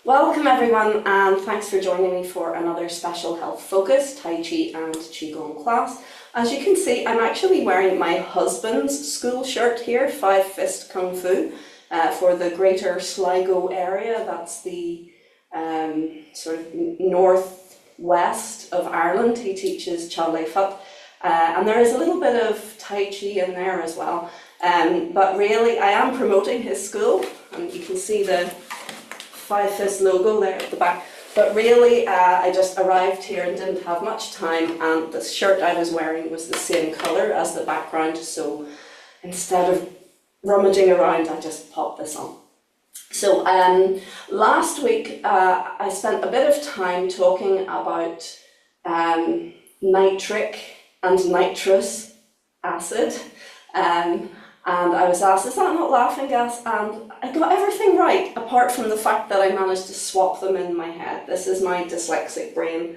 Welcome everyone, and thanks for joining me for another special health focus Tai Chi and Qigong class. As you can see, I'm actually wearing my husband's school shirt here, Five Fist Kung Fu, for the Greater Sligo area. That's the sort of northwest of Ireland. He teaches Cha Lei Fut, and there is a little bit of Tai Chi in there as well. But really, I am promoting his school, and you can see the Five Fist logo there at the back. But really, I just arrived here and didn't have much time, and the shirt I was wearing was the same colour as the background, so instead of rummaging around, I just popped this on. So last week, I spent a bit of time talking about nitric and nitrous acid. And I was asked, is that not laughing gas? And I got everything right, apart from the fact that I managed to swap them in my head. This is my dyslexic brain.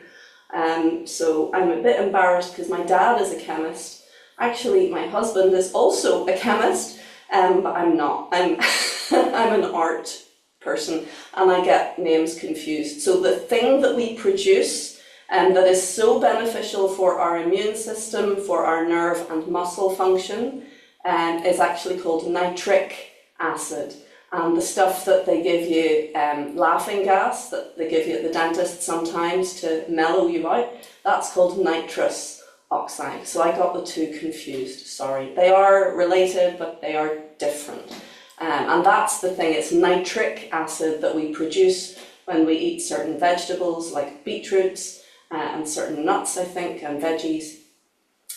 So I'm a bit embarrassed because my dad is a chemist. Actually, my husband is also a chemist, but I'm not. I'm an art person, and I get names confused. So the thing that we produce that is so beneficial for our immune system, for our nerve and muscle function, is actually called nitric acid. And the stuff that they give you, laughing gas, that they give you at the dentist sometimes to mellow you out, that's called nitrous oxide. So I got the two confused, sorry. They are related, but they are different. And that's the thing, it's nitric acid that we produce when we eat certain vegetables like beetroots and certain nuts, I think, and veggies.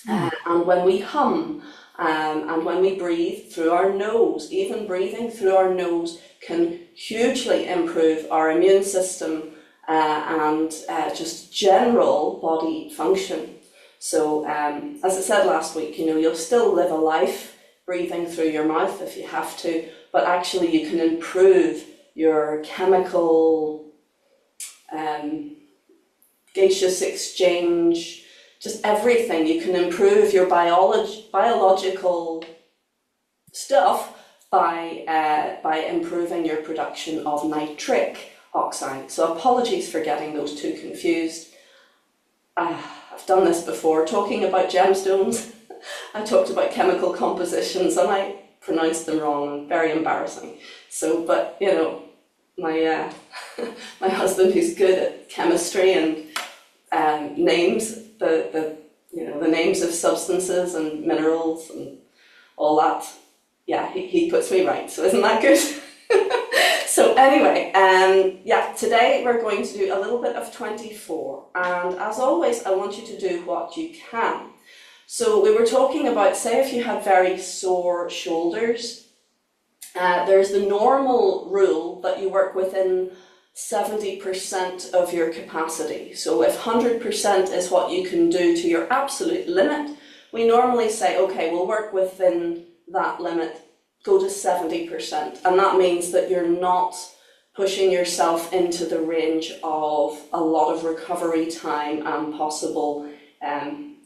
And when we hum, and when we breathe through our nose, even breathing through our nose can hugely improve our immune system and just general body function. So as I said last week, you'll still live a life breathing through your mouth if you have to, but actually you can improve your chemical gaseous exchange, just everything. You can improve your biological stuff by improving your production of nitric oxide. So apologies for getting those two confused. I've done this before, talking about gemstones. I talked about chemical compositions and I pronounced them wrong, very embarrassing. So, but my my husband, who's good at chemistry and names, the names of substances and minerals and all that, yeah, he puts me right, so isn't that good? So anyway, today we're going to do a little bit of 24, and as always I want you to do what you can. So we were talking about, say if you had very sore shoulders, there's the normal rule that you work within 70% of your capacity. So if 100% is what you can do to your absolute limit, we normally say, okay, we'll work within that limit, go to 70%. And that means that you're not pushing yourself into the range of a lot of recovery time and possible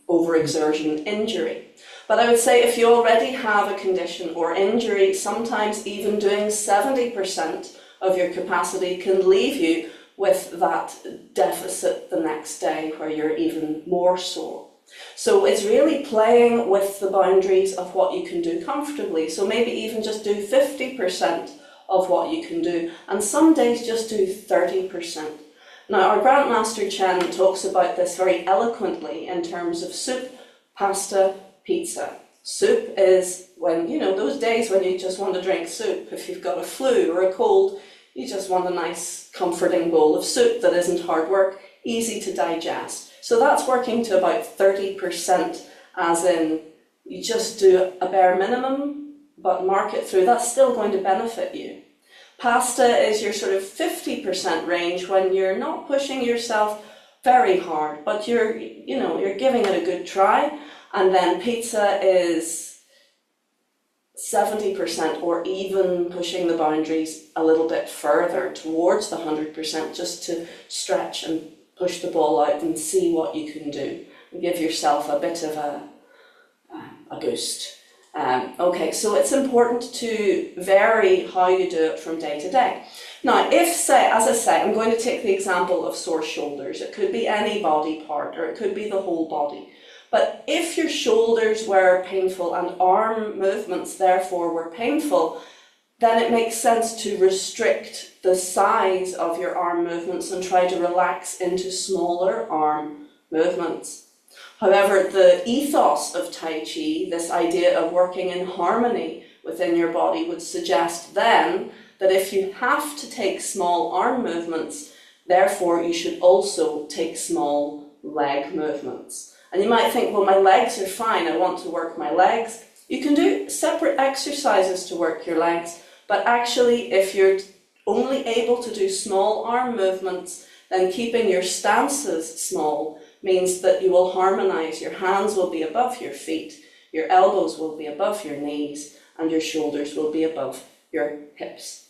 overexertion injury. But I would say if you already have a condition or injury, sometimes even doing 70% of your capacity can leave you with that deficit the next day where you're even more sore. So it's really playing with the boundaries of what you can do comfortably. So maybe even just do 50% of what you can do, and some days just do 30%. Now our Grandmaster Chen talks about this very eloquently in terms of soup, pasta, pizza. Soup is when, those days when you just want to drink soup. If you've got a flu or a cold, you just want a nice comforting bowl of soup that isn't hard work, easy to digest. So that's working to about 30%, as in you just do a bare minimum, but mark it through. That's still going to benefit you. Pasta is your sort of 50% range when you're not pushing yourself very hard, but you're giving it a good try. And then pizza is 70%, or even pushing the boundaries a little bit further towards the 100%, just to stretch and push the ball out and see what you can do and give yourself a bit of a boost. Okay, so it's important to vary how you do it from day to day. Now, if, say, as I say, I'm going to take the example of sore shoulders. It could be any body part, or it could be the whole body. But if your shoulders were painful and arm movements therefore were painful, then it makes sense to restrict the size of your arm movements and try to relax into smaller arm movements. However, the ethos of Tai Chi, this idea of working in harmony within your body, would suggest then that if you have to take small arm movements, therefore you should also take small leg movements. And you might think, well, my legs are fine, I want to work my legs. You can do separate exercises to work your legs, but actually if you're only able to do small arm movements, then keeping your stances small means that you will harmonize. Your hands will be above your feet, your elbows will be above your knees, and your shoulders will be above your hips.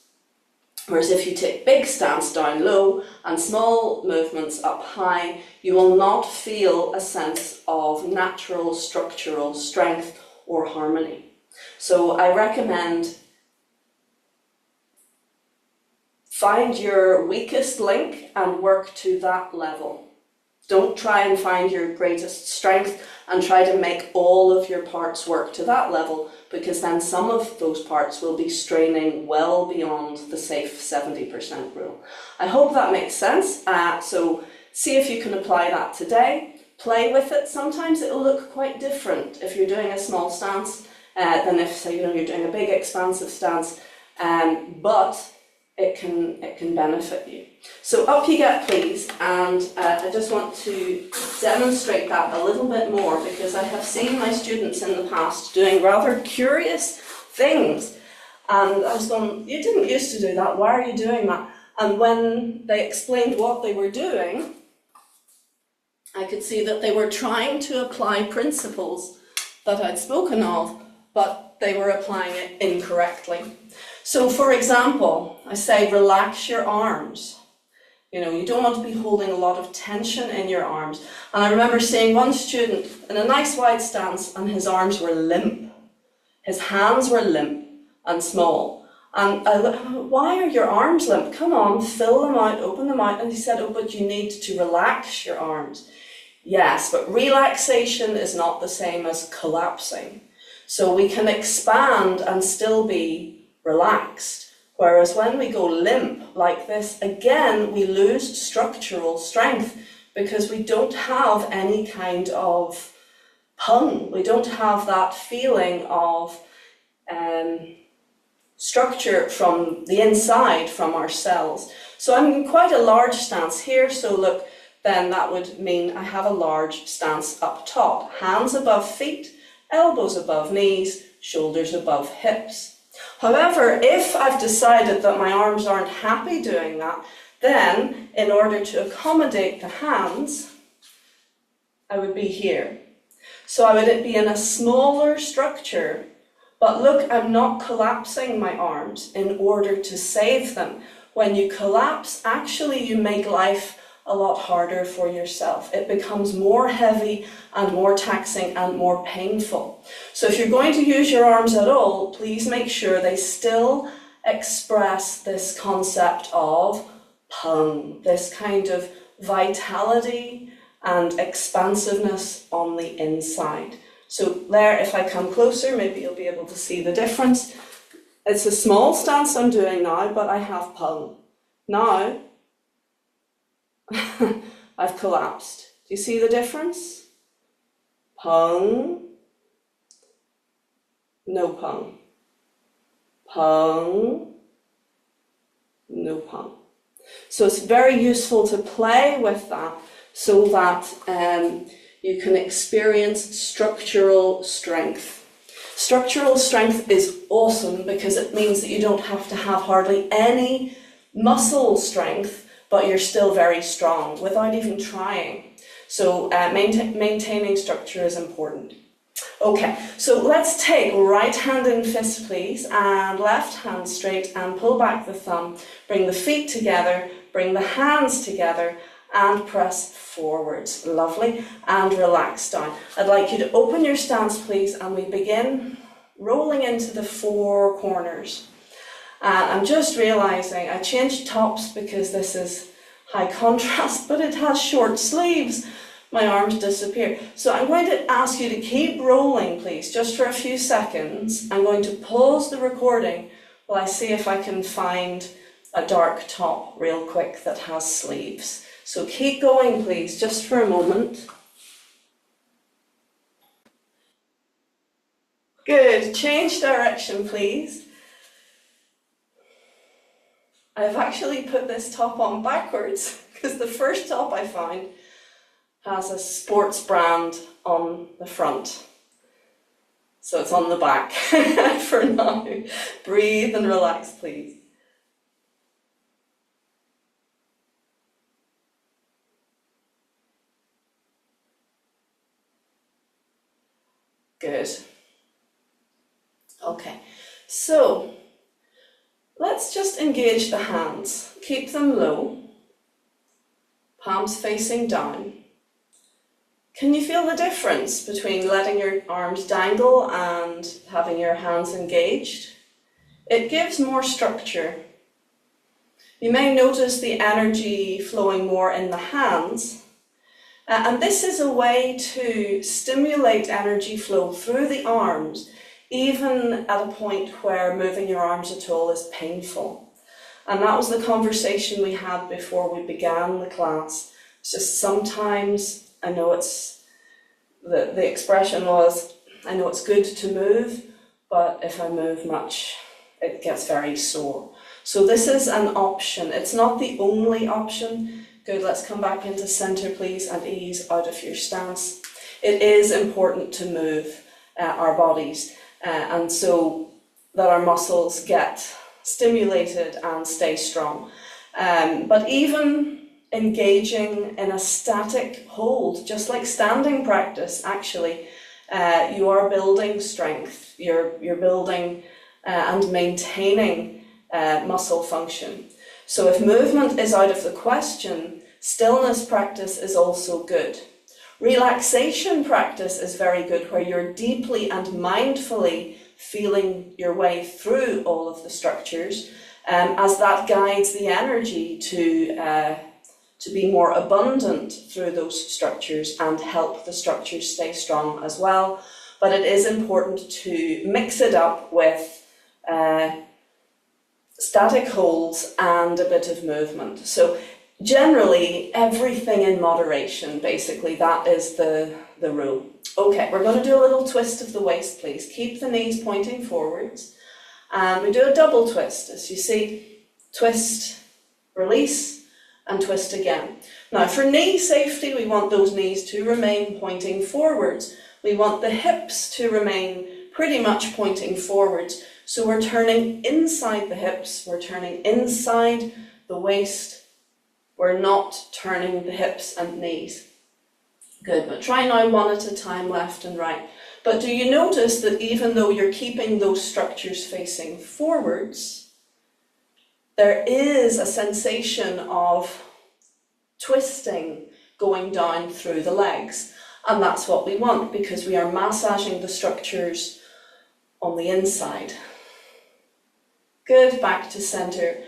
Whereas if you take big stance down low and small movements up high, you will not feel a sense of natural structural strength or harmony. So I recommend find your weakest link and work to that level. Don't try and find your greatest strength and try to make all of your parts work to that level, because then some of those parts will be straining well beyond the safe 70% rule. I hope that makes sense. So see if you can apply that today. Play with it. Sometimes it will look quite different if you're doing a small stance than if, say, you're doing a big expansive stance, but it can benefit you. So up you get, please, and I just want to demonstrate that a little bit more, because I have seen my students in the past doing rather curious things, and I was going, you didn't used to do that, why are you doing that? And when they explained what they were doing, I could see that they were trying to apply principles that I'd spoken of, but they were applying it incorrectly. So for example, I say relax your arms. You don't want to be holding a lot of tension in your arms. And I remember seeing one student in a nice wide stance and his arms were limp. His hands were limp and small. And I looked, why are your arms limp? Come on, fill them out, open them out. And he said, oh, but you need to relax your arms. Yes, but relaxation is not the same as collapsing. So we can expand and still be relaxed. Whereas when we go limp like this, again, we lose structural strength because we don't have any kind of pung. We don't have that feeling of structure from the inside, from our cells. So I'm in quite a large stance here. So look, then that would mean I have a large stance up top. Hands above feet, elbows above knees, shoulders above hips. However, if I've decided that my arms aren't happy doing that, then in order to accommodate the hands, I would be here. So I would be in a smaller structure, but look, I'm not collapsing my arms in order to save them. When you collapse, actually you make life a lot harder for yourself. It becomes more heavy and more taxing and more painful. So if you're going to use your arms at all, please make sure they still express this concept of pung, this kind of vitality and expansiveness on the inside. So there, if I come closer, maybe you'll be able to see the difference. It's a small stance I'm doing now, but I have pung. Now, I've collapsed. Do you see the difference? Pung, no pung. Pung, no pung. So it's very useful to play with that so that you can experience structural strength. Structural strength is awesome because it means that you don't have to have hardly any muscle strength, but you're still very strong without even trying. So maintaining structure is important. Okay, so let's take right hand in fist, please, and left hand straight, and pull back the thumb. Bring the feet together, bring the hands together, and press forwards. Lovely. And relax down. I'd like you to open your stance, please, and we begin rolling into the four corners. And I'm just realizing I changed tops because this is high contrast, but it has short sleeves. My arms disappear. So I'm going to ask you to keep rolling, please, just for a few seconds. I'm going to pause the recording while I see if I can find a dark top real quick that has sleeves. So keep going, please, just for a moment. Good. Change direction, please. I've actually put this top on backwards because the first top I found has a sports brand on the front. So it's on the back for now. Breathe and relax, please. Good. Okay, so let's just engage the hands. Keep them low, palms facing down. Can you feel the difference between letting your arms dangle and having your hands engaged? It gives more structure. You may notice the energy flowing more in the hands, and this is a way to stimulate energy flow through the arms, even at a point where moving your arms at all is painful. And that was the conversation we had before we began the class. It's just sometimes, I know it's, the expression was, I know it's good to move, but if I move much, it gets very sore. So this is an option. It's not the only option. Good, let's come back into center, please, and ease out of your stance. It is important to move our bodies, and so that our muscles get stimulated and stay strong. But even engaging in a static hold, just like standing practice, actually, you are building strength. You're building and maintaining muscle function. So if movement is out of the question, stillness practice is also good. Relaxation practice is very good, where you're deeply and mindfully feeling your way through all of the structures, as that guides the energy to be more abundant through those structures and help the structures stay strong as well. But it is important to mix it up with static holds and a bit of movement. So generally, everything in moderation, basically, that is the rule. Okay, we're going to do a little twist of the waist, please. Keep the knees pointing forwards. And we do a double twist. As you see, twist, release, and twist again. Now, for knee safety, we want those knees to remain pointing forwards. We want the hips to remain pretty much pointing forwards. So we're turning inside the hips, we're turning inside the waist. We're not turning the hips and knees. Good, but try now one at a time, left and right. But do you notice that even though you're keeping those structures facing forwards, there is a sensation of twisting going down through the legs. And that's what we want, because we are massaging the structures on the inside. Good, back to center.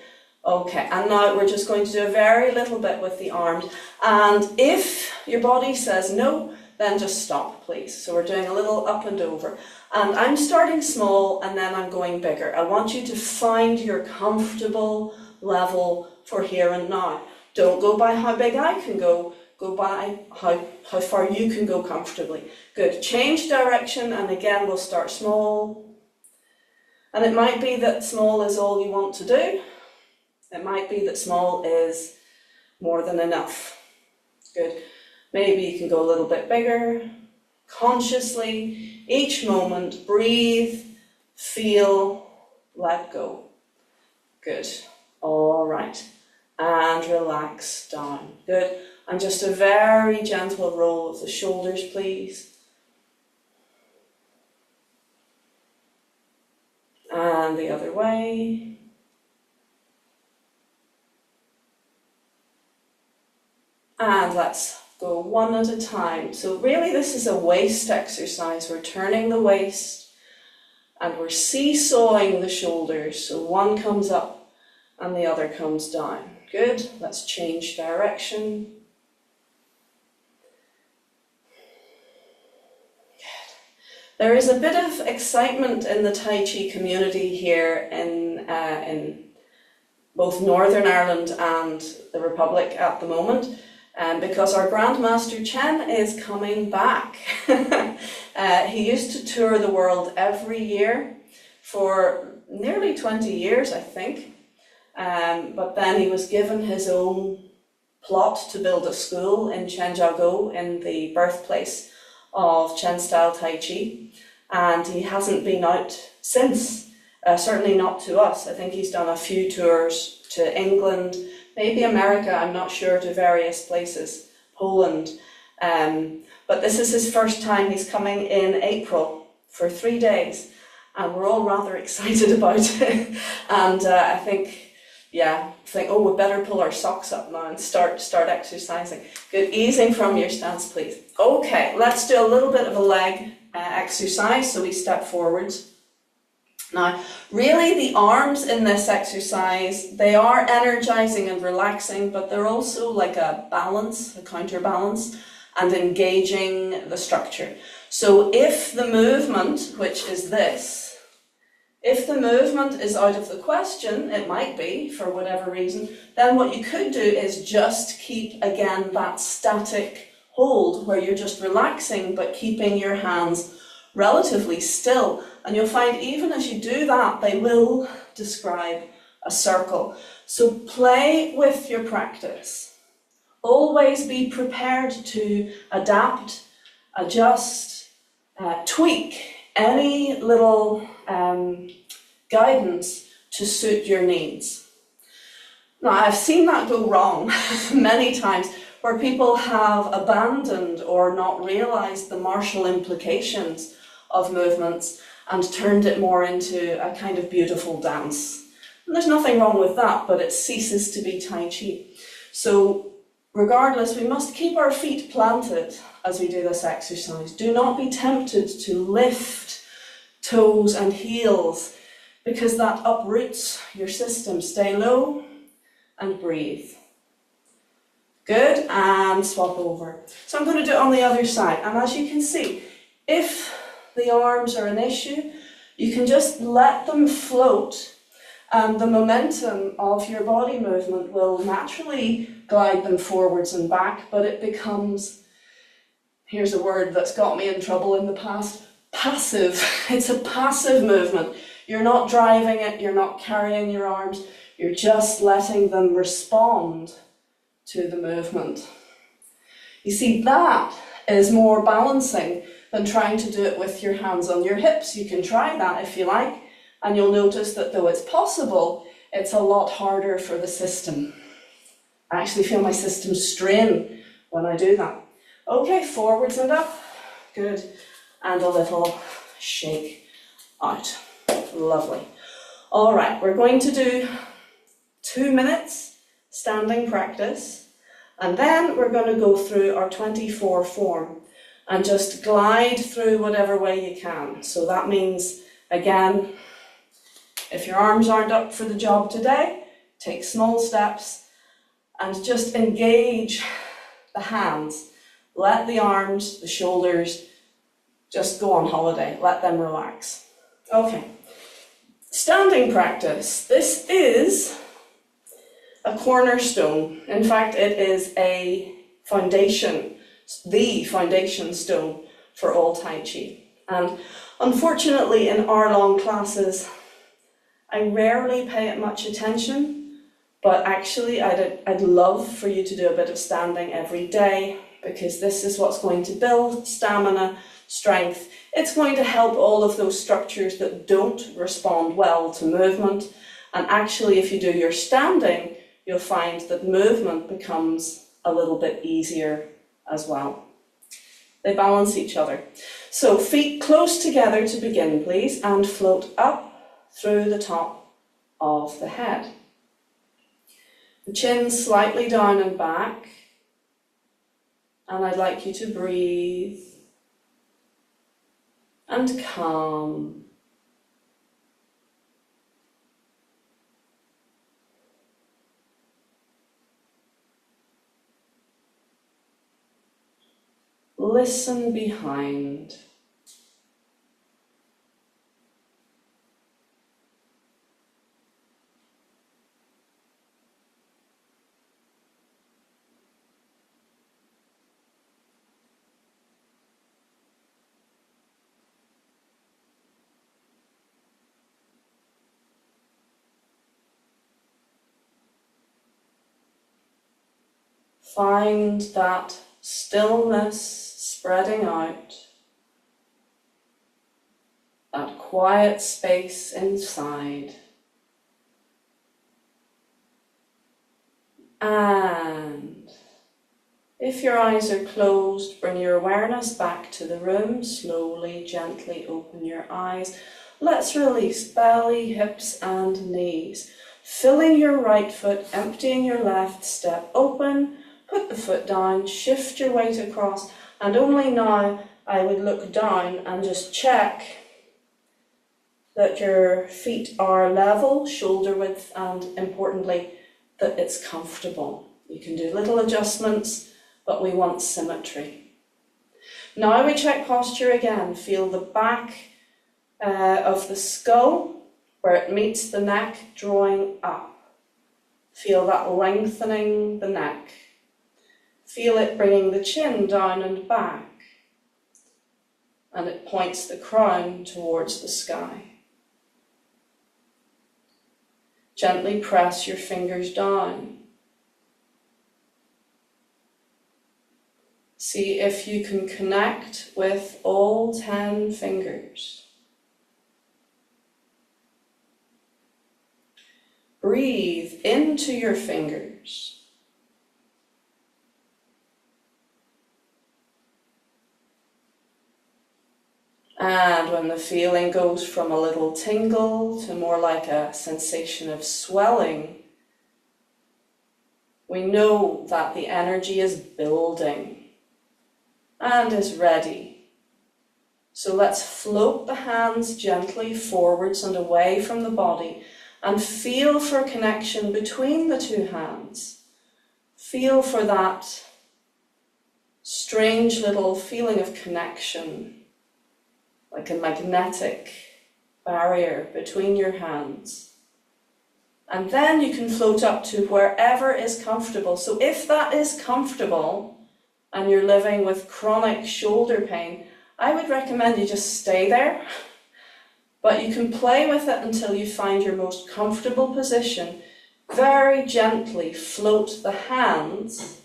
Okay, and now we're just going to do a very little bit with the arms. And if your body says no, then just stop, please. So we're doing a little up and over. And I'm starting small and then I'm going bigger. I want you to find your comfortable level for here and now. Don't go by how big I can go. Go by how far you can go comfortably. Good, change direction, and again we'll start small. And it might be that small is all you want to do. It might be that small is more than enough. Good. Maybe you can go a little bit bigger. Consciously, each moment, breathe, feel, let go. Good. All right. And relax down. Good. And just a very gentle roll of the shoulders, please. And the other way. And let's go one at a time. So really this is a waist exercise. We're turning the waist And we're seesawing the shoulders, so one comes up and the other comes down. Good, let's change direction. Good. There is a bit of excitement in the Tai Chi community here in both Northern Ireland and the Republic at the moment, because our Grandmaster Chen is coming back. He used to tour the world every year for nearly 20 years, I think. But then he was given his own plot to build a school in Zhengzhou, in the birthplace of Chen style Tai Chi, and he hasn't been out since, certainly not to us. I think he's done a few tours to England, maybe America, I'm not sure, to various places, Poland. But this is his first time. He's coming in April for 3 days, and we're all rather excited about it. And I think, oh, we better pull our socks up now and start exercising. Good, easing from your stance, please. Okay, let's do a little bit of a leg exercise, so we step forwards. Now, really the arms in this exercise, they are energizing and relaxing, but they're also like a balance, a counterbalance, and engaging the structure. So if the movement, which is this, if the movement is out of the question, it might be for whatever reason, then what you could do is just keep, again, that static hold where you're just relaxing but keeping your hands relatively still. And you'll find even as you do that, they will describe a circle. So play with your practice. Always be prepared to adapt, adjust, tweak any little guidance to suit your needs. Now, I've seen that go wrong many times, where people have abandoned or not realized the martial implications of movements and turned it more into a kind of beautiful dance. And there's nothing wrong with that, but it ceases to be Tai Chi. So regardless, we must keep our feet planted as we do this exercise. Do not be tempted to lift toes and heels, because that uproots your system. Stay low and breathe. Good, and swap over. So I'm going to do it on the other side, and as you can see, if the arms are an issue, you can just let them float, and the momentum of your body movement will naturally glide them forwards and back, but it becomes, here's a word that's got me in trouble in the past, passive. It's a passive movement. You're not driving it, you're not carrying your arms, you're just letting them respond to the movement. You see, that is more balancing than trying to do it with your hands on your hips. You can try that if you like, and you'll notice that though it's possible, it's a lot harder for the system. I actually feel my system strain when I do that. Okay, forwards and up. Good. And a little shake out. Lovely. All right, we're going to do 2 minutes standing practice, and then we're going to go through our 24 form and just glide through whatever way you can. So that means, again, if your arms aren't up for the job today, take small steps and just engage the hands. Let the arms, the shoulders, just go on holiday. Let them relax. Okay. Standing practice. This is a cornerstone. In fact, it is a foundation, the foundation stone for all Tai Chi. And unfortunately, in hour-long classes, I rarely pay it much attention, but actually I'd love for you to do a bit of standing every day, because this is what's going to build stamina, strength. It's going to help all of those structures that don't respond well to movement. And actually, if you do your standing, you'll find that movement becomes a little bit easier as well. They balance each other. So feet close together to begin, please, and float up through the top of the head. The chin slightly down and back. And I'd like you to breathe and calm listen behind. Find that stillness spreading out, that quiet space inside. And if your eyes are closed, bring your awareness back to the room. Slowly, gently open your eyes. Let's release belly, hips and knees. Filling your right foot, emptying your left, step open. Put the foot down, shift your weight across, and only now I would look down and just check that your feet are level, shoulder width, and importantly, that it's comfortable. You can do little adjustments, but we want symmetry. Now we check posture again. Feel the back of the skull, where it meets the neck, drawing up. Feel that lengthening the neck. Feel it bringing the chin down and back, and it points the crown towards the sky. Gently press your fingers down. See if you can connect with all 10 fingers. Breathe into your fingers. And when the feeling goes from a little tingle to more like a sensation of swelling, we know that the energy is building and is ready. So let's float the hands gently forwards and away from the body and feel for connection between the two hands. Feel for that strange little feeling of connection, like a magnetic barrier between your hands. And then you can float up to wherever is comfortable. So if that is comfortable and you're living with chronic shoulder pain, I would recommend you just stay there. But you can play with it until you find your most comfortable position. Very gently float the hands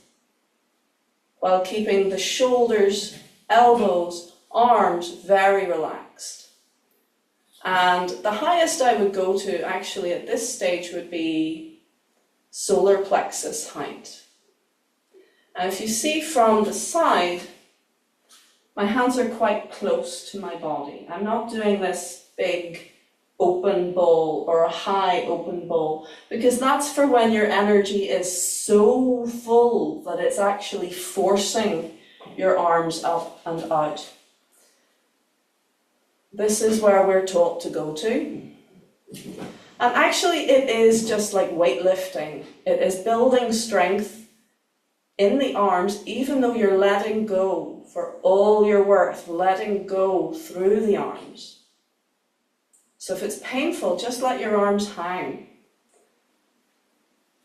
while keeping the shoulders, elbows, arms very relaxed. And the highest I would go to actually at this stage would be solar plexus height. And if you see from the side, my hands are quite close to my body. I'm not doing this big open bowl or a high open bowl, because that's for when your energy is so full that it's actually forcing your arms up and out. This is where we're taught to go to. And actually it is just like weightlifting. It is building strength in the arms, even though you're letting go for all your worth, letting go through the arms. So if it's painful, just let your arms hang.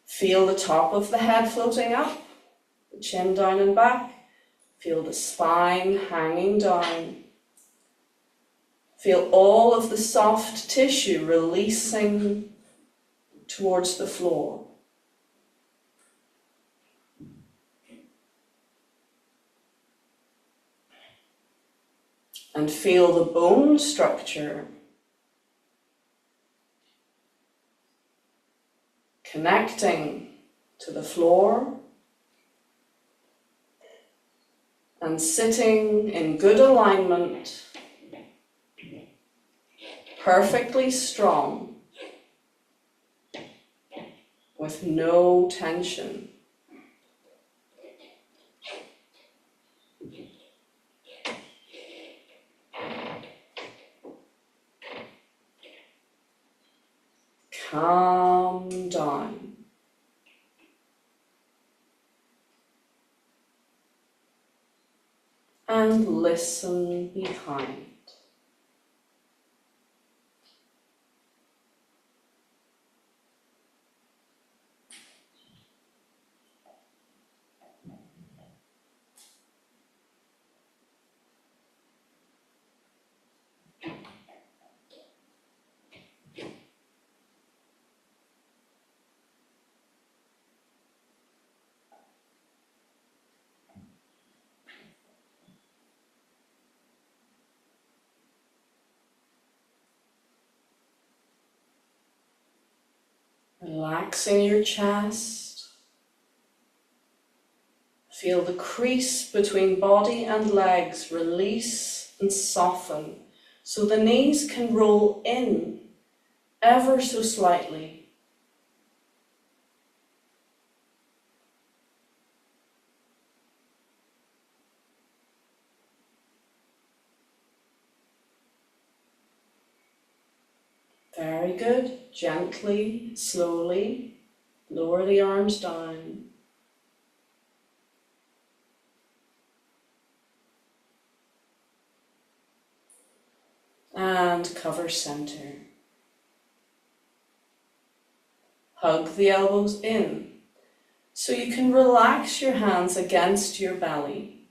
Feel the top of the head floating up, the chin down and back. Feel the spine hanging down. Feel all of the soft tissue releasing towards the floor. And feel the bone structure connecting to the floor and sitting in good alignment, perfectly strong, with no tension. Calm down. and listen behind. Relaxing your chest. Feel the crease between body and legs release and soften so the knees can roll in ever so slightly. Very good. Gently, slowly, lower the arms down. And cover center. Hug the elbows in so you can relax your hands against your belly.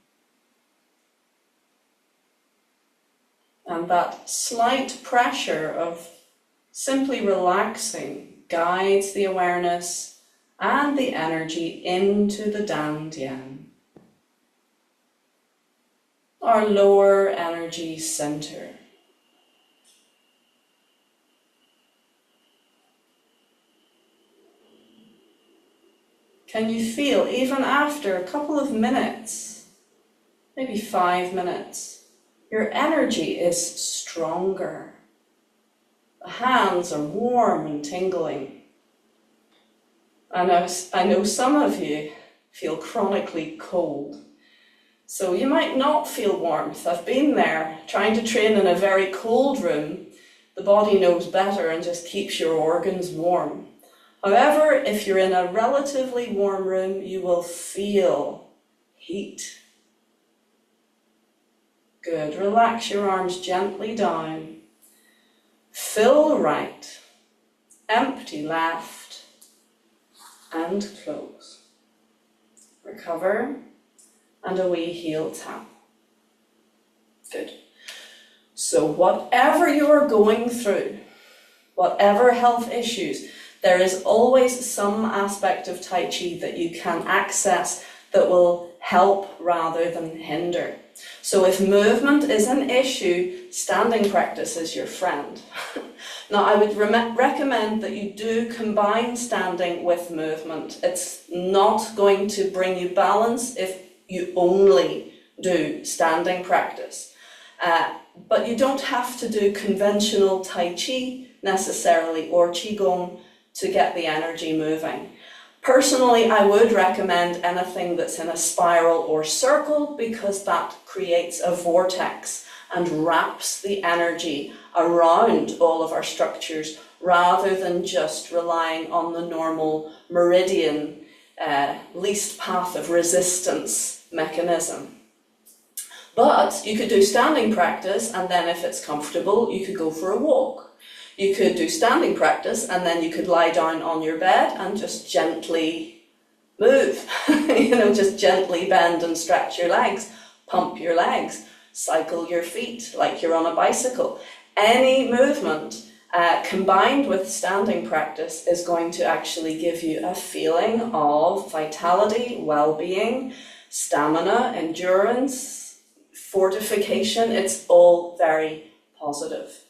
And that slight pressure of simply relaxing guides the awareness and the energy into the Dantian, our lower energy center. Can you feel, even after a couple of minutes, maybe 5 minutes, your energy is stronger? The hands are warm and tingling. I know some of you feel chronically cold, so you might not feel warmth. I've been there, trying to train in a very cold room. The body knows better and just keeps your organs warm. However, if you're in a relatively warm room, you will feel heat. Good. Relax your arms gently down. Fill right, empty left, and close. Recover, and a wee heel tap. Good. So whatever you're going through, whatever health issues, there is always some aspect of Tai Chi that you can access that will help rather than hinder. So if movement is an issue, standing practice is your friend. Now, I would recommend that you do combine standing with movement. It's not going to bring you balance if you only do standing practice. But you don't have to do conventional Tai Chi necessarily, or Qigong, to get the energy moving. Personally, I would recommend anything that's in a spiral or circle because that creates a vortex and wraps the energy around all of our structures rather than just relying on the normal meridian, least path of resistance mechanism. But you could do standing practice, and then if it's comfortable, you could go for a walk. You could do standing practice, and then you could lie down on your bed and just gently move. Just gently bend and stretch your legs, pump your legs, cycle your feet like you're on a bicycle. Any movement combined with standing practice is going to actually give you a feeling of vitality, well-being, stamina, endurance, fortification. It's all very positive.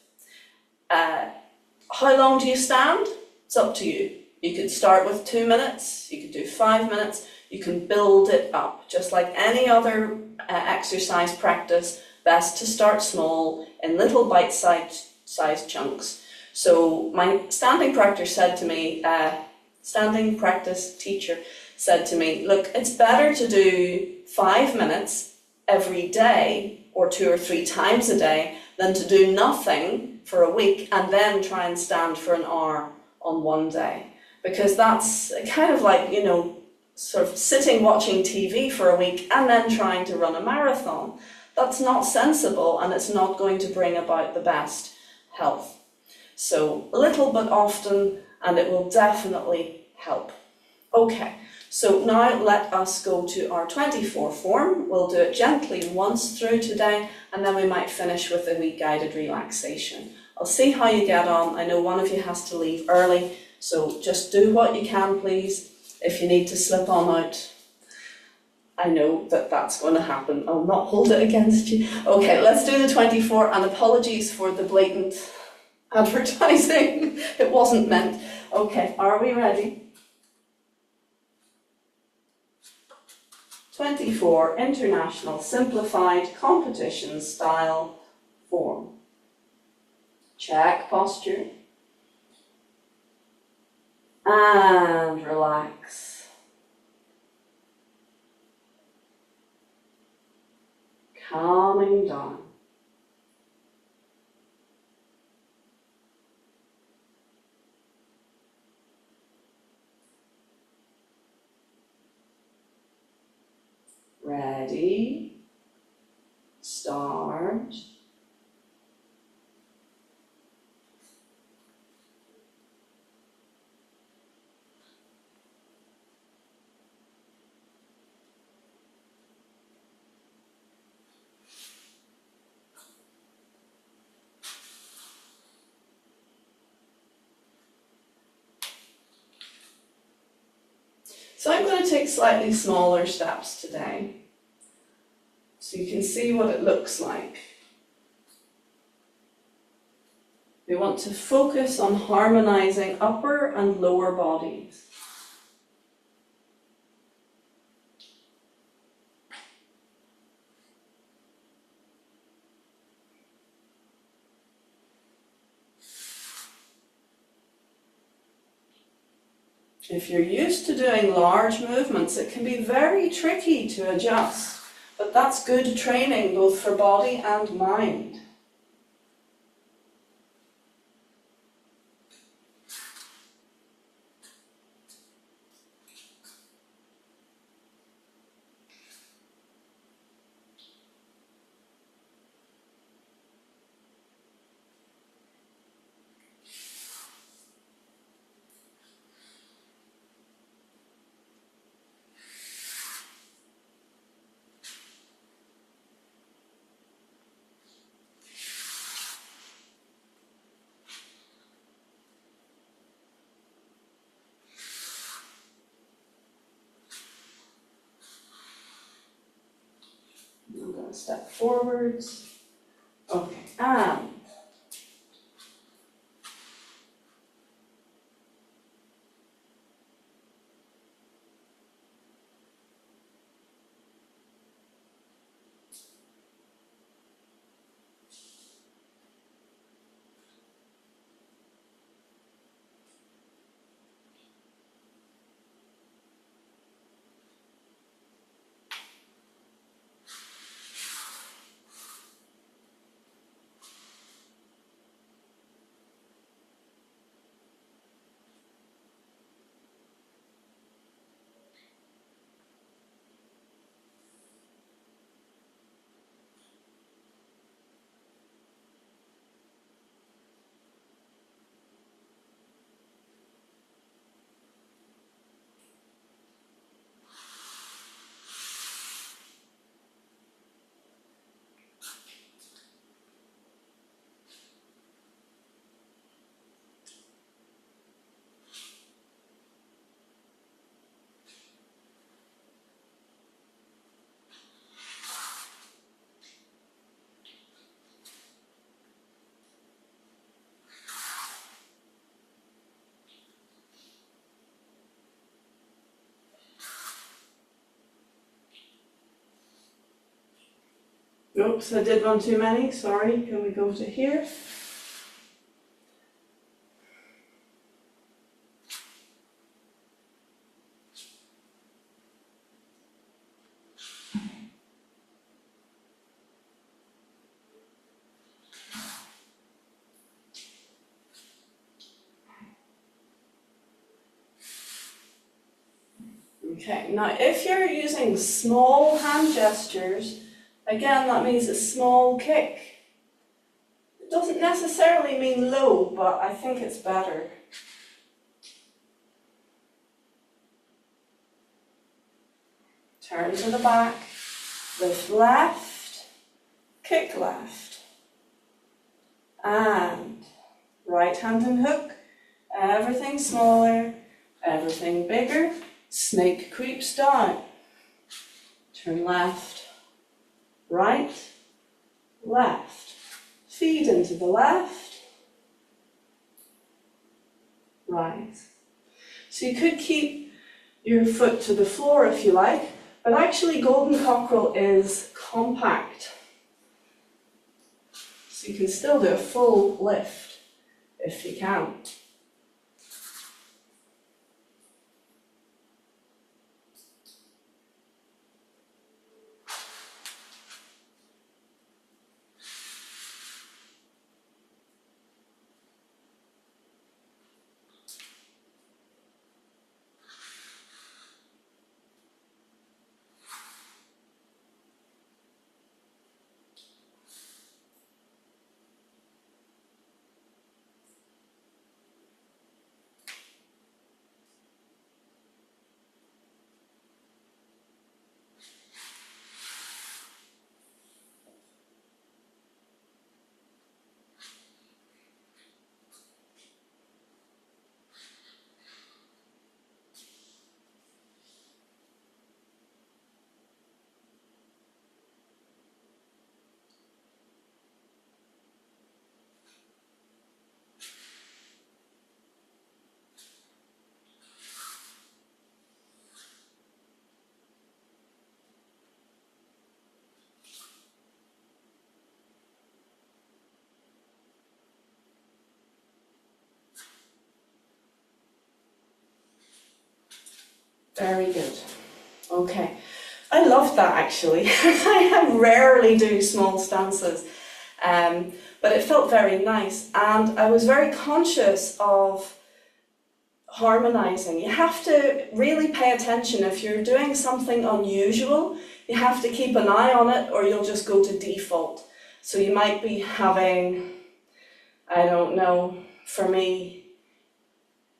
How long do you stand? It's up to you. You could start with 2 minutes, you could do 5 minutes, you can build it up. Just like any other exercise practice, best to start small in little bite-sized chunks. So my standing practice teacher said to me, look, it's better to do 5 minutes every day or 2 or 3 times a day than to do nothing for a week and then try and stand for an hour on one day. Because that's kind of like, sort of sitting watching TV for a week and then trying to run a marathon. That's not sensible, and it's not going to bring about the best health. So little but often, and it will definitely help. Okay, so now let us go to our 24 form. We'll do it gently once through today, and then we might finish with a wee guided relaxation. I'll see how you get on. I know one of you has to leave early, so just do what you can, please. If you need to slip on out, I know that that's going to happen. I'll not hold it against you. Okay, let's do the 24, and apologies for the blatant advertising. It wasn't meant. Okay, are we ready? 24, International Simplified Competition Style Form. Check posture. And relax. Calming down. Ready, start. So I'm going to take slightly smaller steps today, so you can see what it looks like. We want to focus on harmonizing upper and lower bodies. If you're used to doing large movements, it can be very tricky to adjust, but that's good training both for body and mind. I'm going to step forwards. Okay, and oops, I did one too many, sorry. Can we go to here? Okay, now if you're using small hand gestures, again that means a small kick. It doesn't necessarily mean low, but I think it's better. Turn to the back, lift left, kick left, and right hand and hook, everything smaller, everything bigger, snake creeps down. Turn left, right, left, feed into the left, right. So you could keep your foot to the floor if you like, but actually golden cockerel is compact. So you can still do a full lift if you can. Very good. Okay. I love that actually. I rarely do small stances, but it felt very nice, and I was very conscious of harmonizing. You have to really pay attention. If you're doing something unusual, you have to keep an eye on it or you'll just go to default. So you might be having, I don't know, for me,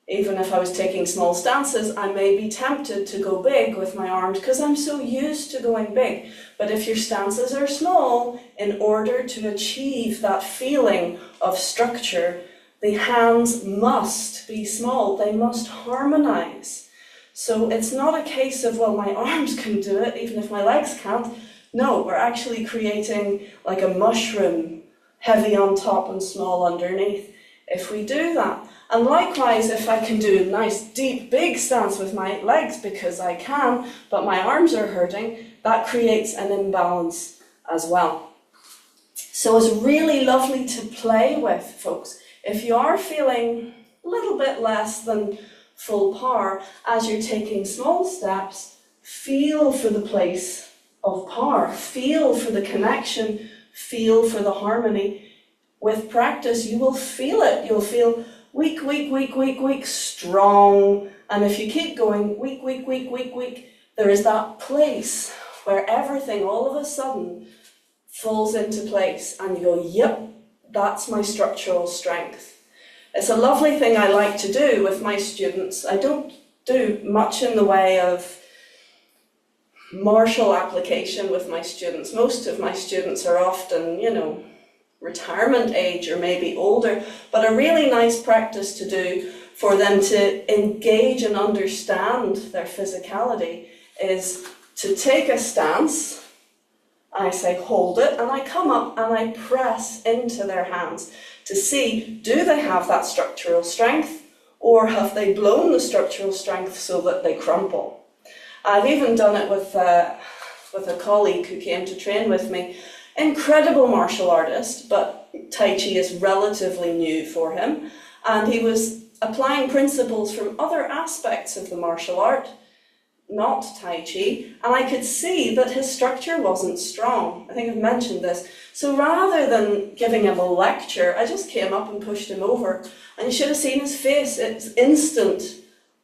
even if I was taking small stances, I may be tempted to go big with my arms because I'm so used to going big. But if your stances are small, in order to achieve that feeling of structure, the hands must be small. They must harmonize. So it's not a case of, well, my arms can do it, even if my legs can't. No, we're actually creating like a mushroom, heavy on top and small underneath, if we do that. And likewise, if I can do a nice, deep, big stance with my legs because I can, but my arms are hurting, that creates an imbalance as well. So it's really lovely to play with, folks. If you are feeling a little bit less than full power as you're taking small steps, feel for the place of power, feel for the connection, feel for the harmony. With practice, you will feel it. You'll feel weak, weak, weak, weak, weak, strong. And if you keep going, weak, weak, weak, weak, weak, there is that place where everything all of a sudden falls into place and you go, yep, that's my structural strength. It's a lovely thing I like to do with my students. I don't do much in the way of martial application with my students. Most of my students are often, retirement age or maybe older, but a really nice practice to do for them to engage and understand their physicality is to take a stance. I say hold it, and I come up and I press into their hands to see, do they have that structural strength, or have they blown the structural strength so that they crumple? I've even done it with a colleague who came to train with me. Incredible martial artist, but Tai Chi is relatively new for him, and he was applying principles from other aspects of the martial art, not Tai Chi, and I could see that his structure wasn't strong. I think I've mentioned this. So rather than giving him a lecture, I just came up and pushed him over, and you should have seen his face. It's instant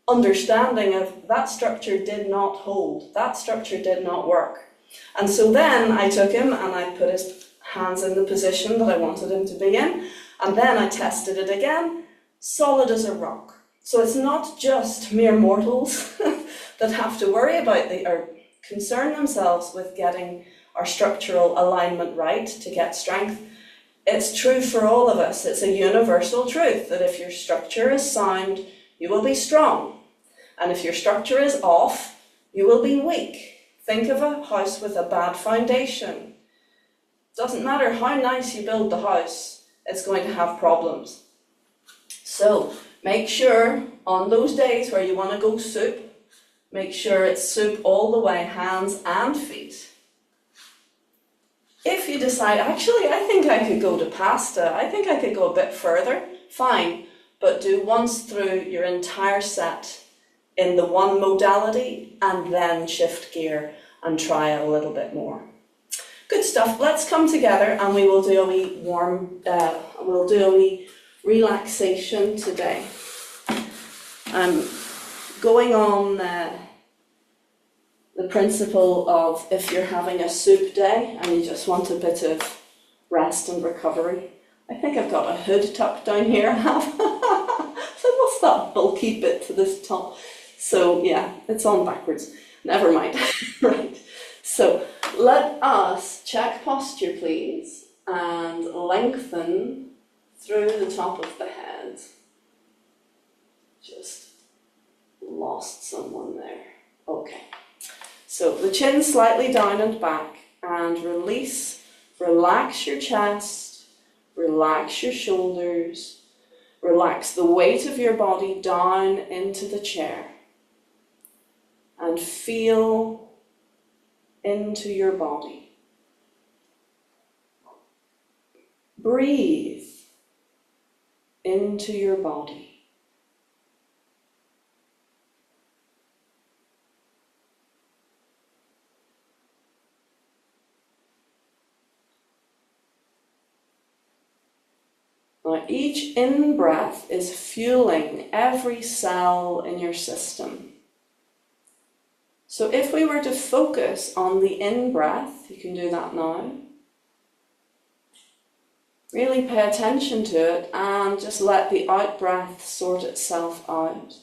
understanding of that structure did not hold, that structure did not work. And so then I took him and I put his hands in the position that I wanted him to be in, and then I tested it again, solid as a rock. So it's not just mere mortals that have to worry about or concern themselves with getting our structural alignment right to get strength. It's true for all of us. It's a universal truth that if your structure is sound, you will be strong. And if your structure is off, you will be weak. Think of a house with a bad foundation. Doesn't matter how nice you build the house, it's going to have problems. So make sure on those days where you want to go soup, make sure it's soup all the way, hands and feet. If you decide, actually, I think I could go to pasta, I think I could go a bit further, fine, but do once through your entire set in the one modality and then shift gear and try a little bit more. Good stuff. Let's come together and we will do a wee we'll do a wee relaxation today. I'm going on the principle of if you're having a soup day and you just want a bit of rest and recovery. I think I've got a hood tucked down here, I have. So what's that bulky bit to this top? So yeah, it's on backwards. Never mind. Right. So let us check posture, please, and lengthen through the top of the head. Just lost someone there. Okay. So the chin slightly down and back, and release. Relax your chest, relax your shoulders, relax the weight of your body down into the chair, and feel into your body. Breathe into your body. Now, each in-breath is fueling every cell in your system. So if we were to focus on the in-breath, you can do that now. Really pay attention to it and just let the out-breath sort itself out.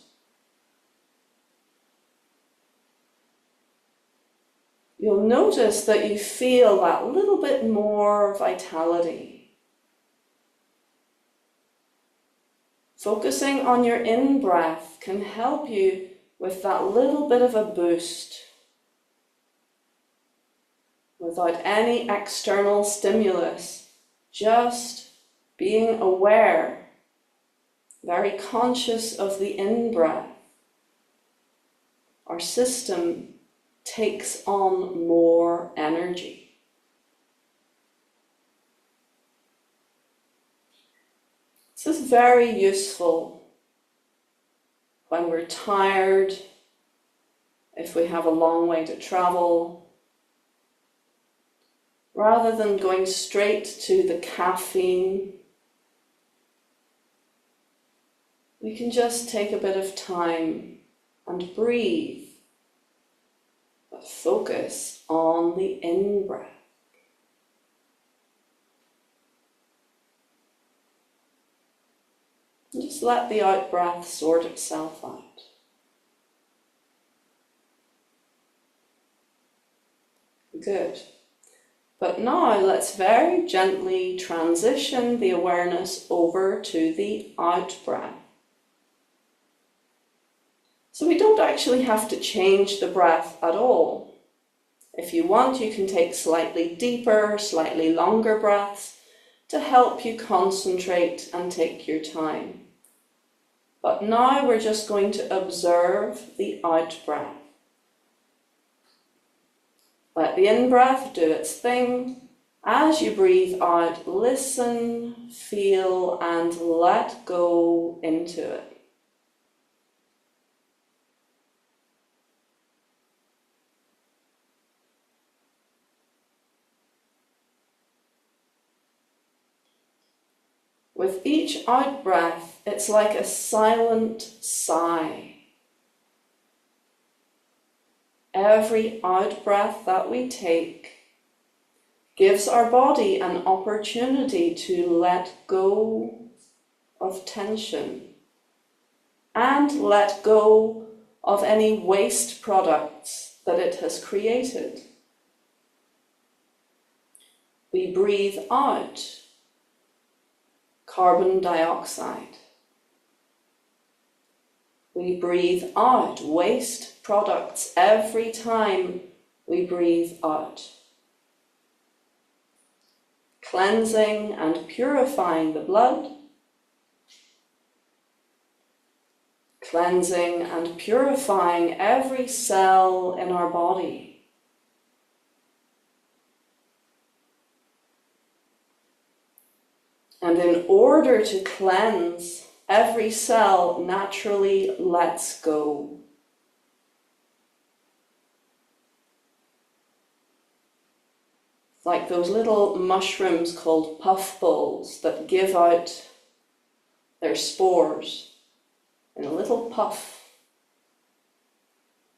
You'll notice that you feel that little bit more vitality. Focusing on your in-breath can help you with that little bit of a boost without any external stimulus, just being aware, very conscious of the in-breath. Our system takes on more energy. This is very useful when we're tired, if we have a long way to travel. Rather than going straight to the caffeine, we can just take a bit of time and breathe, but focus on the in-breath. And just let the out-breath sort itself out. Good. But now let's very gently transition the awareness over to the out-breath. So we don't actually have to change the breath at all. If you want, you can take slightly deeper, slightly longer breaths to help you concentrate and take your time. But now we're just going to observe the out-breath. Let the in-breath do its thing. As you breathe out, listen, feel, and let go into it. With each out-breath, it's like a silent sigh. every out-breath that we take gives our body an opportunity to let go of tension and let go of any waste products that it has created. We breathe out carbon dioxide. We breathe out waste products every time we breathe out, cleansing and purifying the blood, cleansing and purifying every cell in our body. And in order to cleanse, every cell naturally lets go. It's like those little mushrooms called puffballs that give out their spores in a little puff.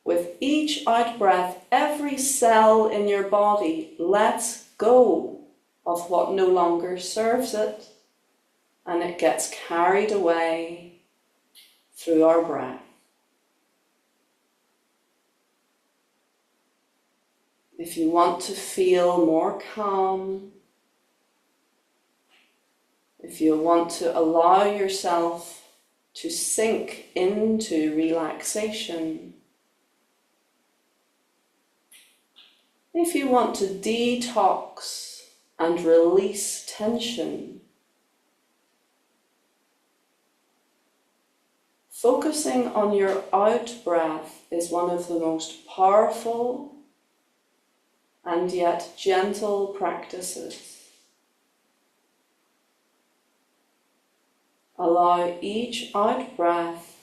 With each out-breath, every cell in your body lets go of what no longer serves it, and it gets carried away through our breath. If you want to feel more calm, if you want to allow yourself to sink into relaxation, if you want to detox and release tension, focusing on your out-breath is one of the most powerful and yet gentle practices. Allow each out-breath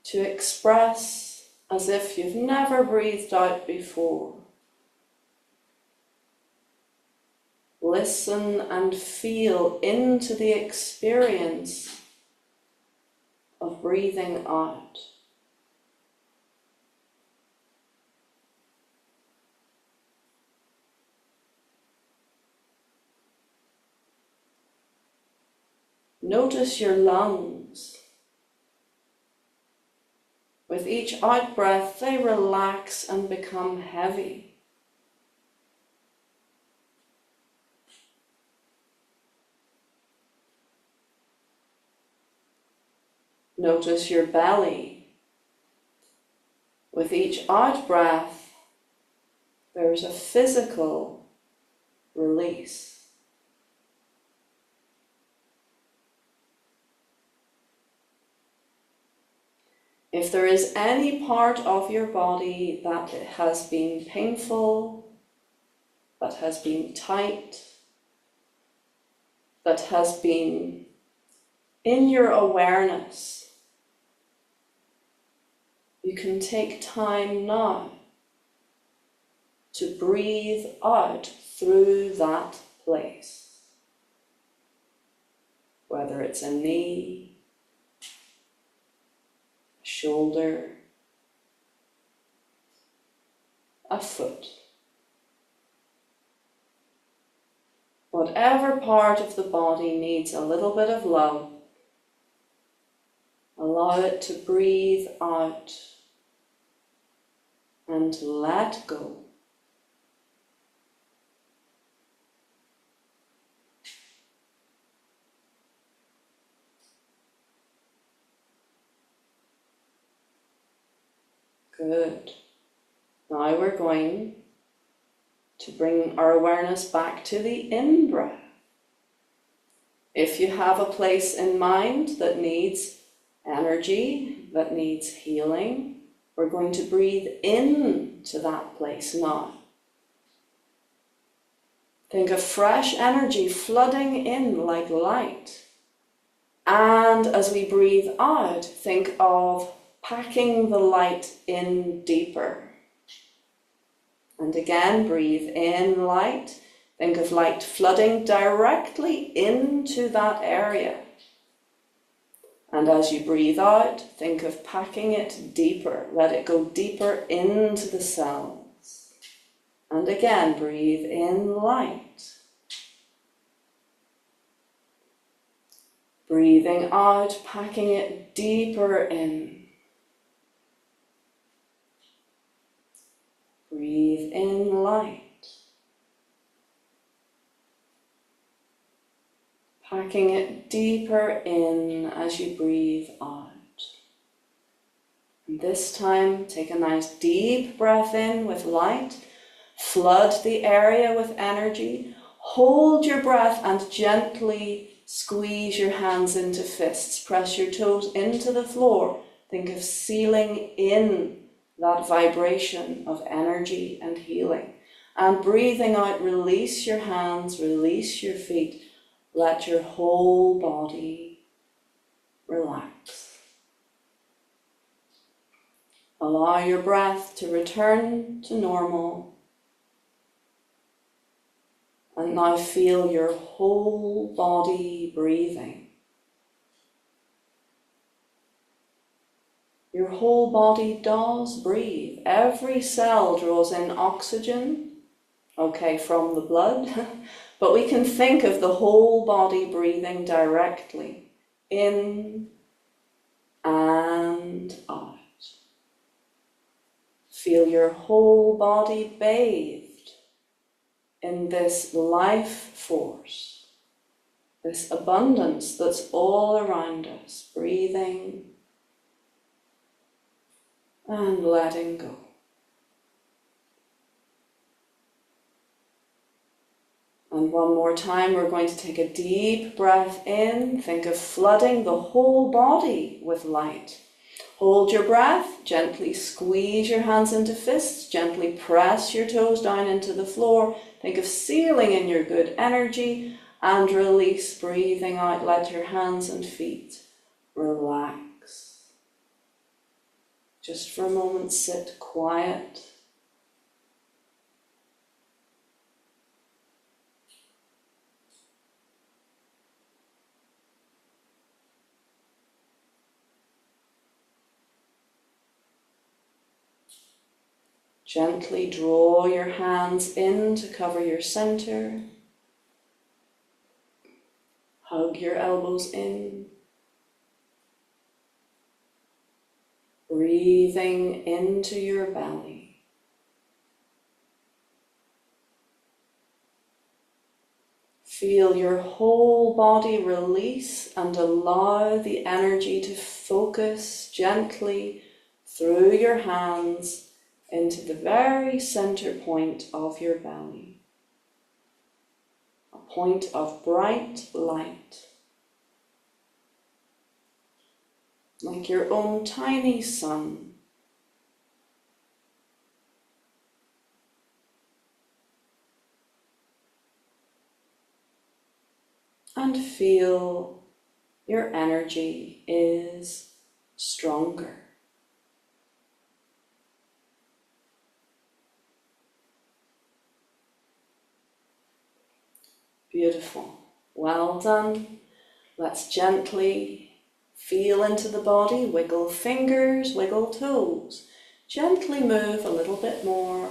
to express as if you've never breathed out before. Listen and feel into the experience of breathing out. Notice your lungs. With each out-breath, they relax and become heavy. Notice your belly. With each out-breath, there's a physical release. If there is any part of your body that has been painful, that has been tight, that has been in your awareness, you can take time now to breathe out through that place. Whether it's a knee, a shoulder, a foot. Whatever part of the body needs a little bit of love, allow it to breathe out and let go. Good. Now we're going to bring our awareness back to the in-breath. If you have a place in mind that needs energy, that needs healing, we're going to breathe into that place now. Think of fresh energy flooding in like light. And as we breathe out, think of packing the light in deeper. And again, breathe in light. Think of light flooding directly into that area. And as you breathe out, think of packing it deeper. Let it go deeper into the cells. And again, breathe in light. Breathing out, packing it deeper in. Breathe in light. Packing it deeper in as you breathe out. And this time, take a nice deep breath in with light. Flood the area with energy. Hold your breath and gently squeeze your hands into fists. Press your toes into the floor. Think of sealing in that vibration of energy and healing. And breathing out, release your hands, release your feet. Let your whole body relax. Allow your breath to return to normal. And now feel your whole body breathing. Your whole body does breathe. Every cell draws in oxygen, from the blood. But we can think of the whole body breathing directly in and out. Feel your whole body bathed in this life force, this abundance that's all around us, breathing and letting go. And one more time, we're going to take a deep breath in. Think of flooding the whole body with light. Hold your breath, gently squeeze your hands into fists, gently press your toes down into the floor. Think of sealing in your good energy and release, breathing out. Let your hands and feet relax. Just for a moment, sit quiet. Gently draw your hands in to cover your center. Hug your elbows in. Breathing into your belly. Feel your whole body release and allow the energy to focus gently through your hands into the very center point of your belly, a point of bright light, like your own tiny sun. And feel your energy is stronger. Beautiful. Well done. Let's gently feel into the body. Wiggle fingers, wiggle toes. Gently move a little bit more.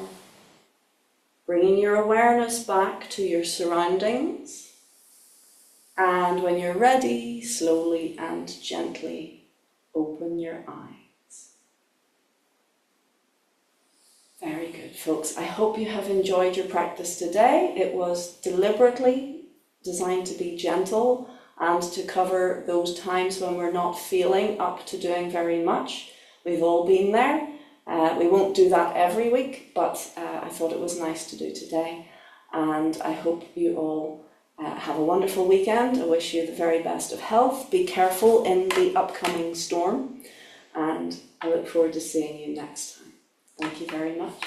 Bringing your awareness back to your surroundings. And when you're ready, slowly and gently open your eyes. Very good, folks. I hope you have enjoyed your practice today. It was deliberately designed to be gentle and to cover those times when we're not feeling up to doing very much. We've all been there. We won't do that every week, but I thought it was nice to do today. And I hope you all have a wonderful weekend. I wish you the very best of health. Be careful in the upcoming storm. And I look forward to seeing you next time. Thank you very much.